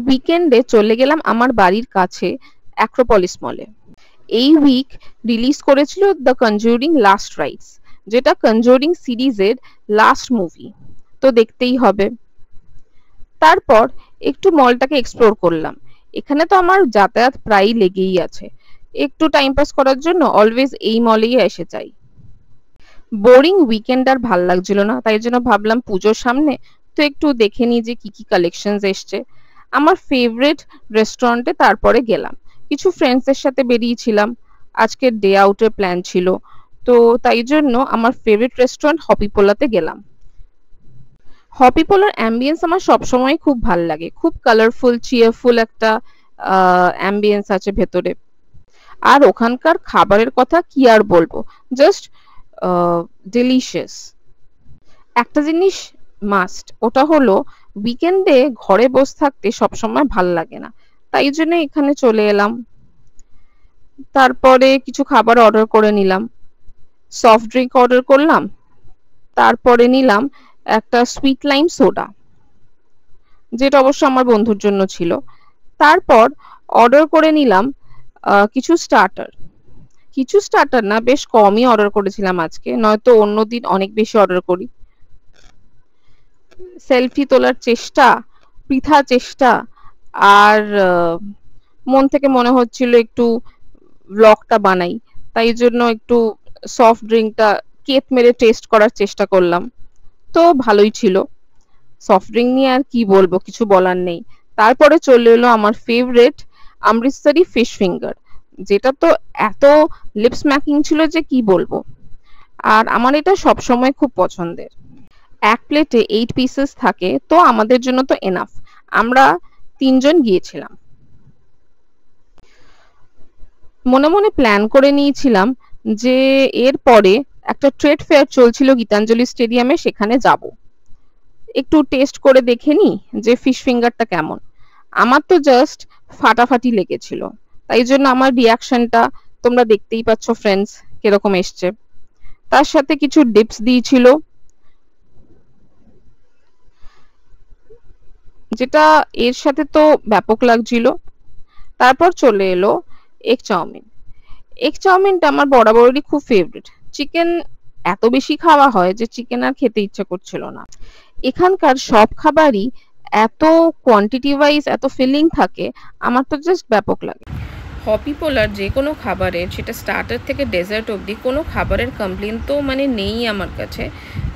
উইকেন্ডে চলে গেলাম আমার বাড়ির কাছে অ্যাক্রোপলিস মলে। এই উইক রিলিজ করেছিল দ্য কনজুরিং লাস্ট রাইটস, যেটা কনজুরিং সিরিজের লাস্ট মুভি, তো দেখতেই হবে। তারপর একটু মলটাকে এক্সপ্লোর করলাম। এখানে তো আমার যাতায়াত প্রায় লেগেই আছে, একটু টাইম পাস করার জন্য অলওয়েজ এই মলেই এসে যাই। বোরিং উইকেন্ড আর ভাল লাগছিল না, তাই জন্য ভাবলাম পুজোর সামনে তো একটু দেখে নিই যে কি কি কালেকশনস এসছে। আমার ফেভারিট রেস্টুরেন্টে তারপরে গেলাম, কিছু ফ্রেন্ডসদের সাথে বেরিয়েছিলাম, আজকে ডে আউটের প্ল্যান ছিল, তো তাই জন্য আমার ফেভারিট রেস্টুরেন্ট হপিপোলাতে গেলাম। হপিপোলার অ্যাম্বিয়েন্স আমার সবসময় খুব ভাল লাগে, খুব কালারফুল চিয়ারফুল একটা অ্যাম্বিয়েন্স আছে ভেতরে। আর ওখানকার খাবারের কথা কি আর বলবো, জাস্ট ডিলিশিয়াস। একটা জিনিস মাস্ট, ওটা হলো উইকেন্ডে ঘরে বসে থাকতে সবসময় ভাল লাগে না, তাই জন্য এখানে চলে এলাম। তারপরে কিছু খাবার অর্ডার করে নিলাম, সফট ড্রিঙ্ক অর্ডার করলাম, তারপরে নিলাম একটা সুইট লাইম সোডা, যেটা অবশ্য আমার বন্ধুর জন্য ছিল। তারপর অর্ডার করে নিলাম কিছু স্টার্টার, কিছু স্টার্টার না, বেশ কমই অর্ডার করেছিলাম আজকে, নয়তো অন্যদিন অনেক বেশি অর্ডার করি। সেলফি তোলার চেষ্টা, বৃথা চেষ্টা, আর মন থেকে মনে হচ্ছিল একটু ব্লগটা বানাই, তাই জন্য একটু সফট ড্রিঙ্কটা কেপ মেরে টেস্ট করার চেষ্টা করলাম, তো ভালোই ছিল। সফট ড্রিঙ্ক নিয়ে আর কি বলবো, কিছু বলার নেই। তারপরে চলে এলো আমার ফেভারিট অমৃতসরি ফিশ ফিঙ্গার, যেটা তো এত লিপ স্ম্যাকিং ছিল যে কি বলবো। আর আমার এটা সবসময় খুব পছন্দের। এক প্লেটে 8 পিসেস থাকে, তো আমাদের জন্য তো এনাফ। আমরা 3 জন গিয়েছিলাম। মনে মনে প্ল্যান করে নিয়েছিলাম যে এরপরে একটা ট্রেড ফেয়ার চলছিল গীতাঞ্জলি স্টেডিয়ামে, সেখানে যাব, একটু টেস্ট করে দেখে নি যে ফিশ ফিঙ্গারটা কেমন। আমার তো জাস্ট ফাটাফাটি লেগেছিল, তাই জন্য আমার রিয়াকশনটা তোমরা দেখতেই পাচ্ছ ফ্রেন্ডস কিরকম এসছে। তার সাথে কিছু ডিপস দিয়েছিল, যেটা এর সাথে তো ব্যাপক লাগছিল। তারপর চলে এলো এগ চাউমিন। এগ চাউমিনটা আমার বরাবরই খুব ফেভারিট। চিকেন এত বেশি খাওয়া হয় যে চিকেন আর খেতে ইচ্ছা করছিল না। এখানকার সব খাবারই এত কোয়ান্টিটি ওয়াইজ এত ফিলিং থাকে, আমার তো জাস্ট ব্যাপক লাগে। হপিপোলার যে কোনো খাবারের, সেটা স্টার্টার থেকে ডেজার্ট অবধি, কোনো খাবারের কমপ্লেন তো মানে নেই আমার কাছে।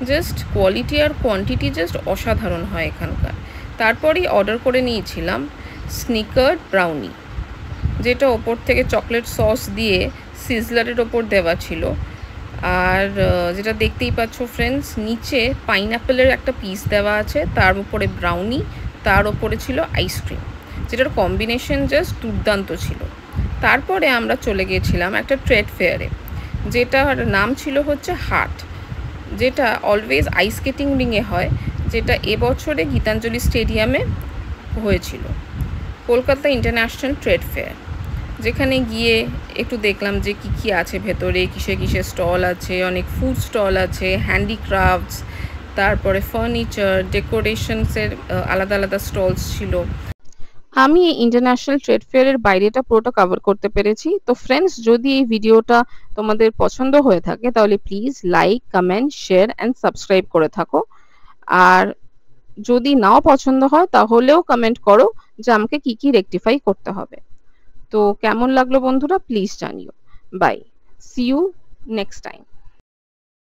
জাস্ট কোয়ালিটি আর কোয়ান্টিটি জাস্ট অসাধারণ হয় এখানকার। তারপরেই অর্ডার করে নিয়েছিলাম স্নিকার্ড ব্রাউনি, যেটা ওপর থেকে চকলেট সস দিয়ে সিজলারের ওপর দেওয়া ছিল। আর যেটা দেখতেই পাচ্ছ ফ্রেন্ডস, নিচে পাইনঅ্যাপেলের একটা পিস দেওয়া আছে, তার উপরে ব্রাউনি, তার উপরে ছিল আইসক্রিম, যেটার কম্বিনেশন জাস্ট দুর্দান্ত ছিল। তারপরে আমরা চলে গিয়েছিলাম একটা ট্রেড ফেয়ারে, যেটার নাম ছিল হচ্ছে হাট, যেটা অলওয়েজ আইস স্কেটিং রিংয়ে হয়, যেটা এবছরে গীতাঞ্জলি স্টেডিয়ামে হয়েছিল, কলকাতা ইন্টারন্যাশনাল ট্রেড ফেয়ার। যেখানে গিয়ে একটু দেখলাম যে কি কি আছে ভেতরে, কিসে কিসে স্টল আছে, অনেক ফুড স্টল আছে, হ্যান্ডিক্রাফটস, তারপরে ফার্নিচার ডেকোরেশনসের আলাদা আলাদা স্টলস ছিল। আমি এই ইন্টারন্যাশনাল ট্রেড ফেয়ারের বাইরেটা পুরোটা কভার করতে পেরেছি। তো ফ্রেন্ডস, যদি এই ভিডিওটা তোমাদের পছন্দ হয়ে থাকে তাহলে please like, comment, share and subscribe করে থাকো। আর যদি নাও পছন্দ হয় তাহলেও কমেন্ট করো যে আমাকে কি কি রেকটিফাই করতে হবে। তো কেমন লাগলো বন্ধুরা, প্লিজ জানিও। Bye, see you next time.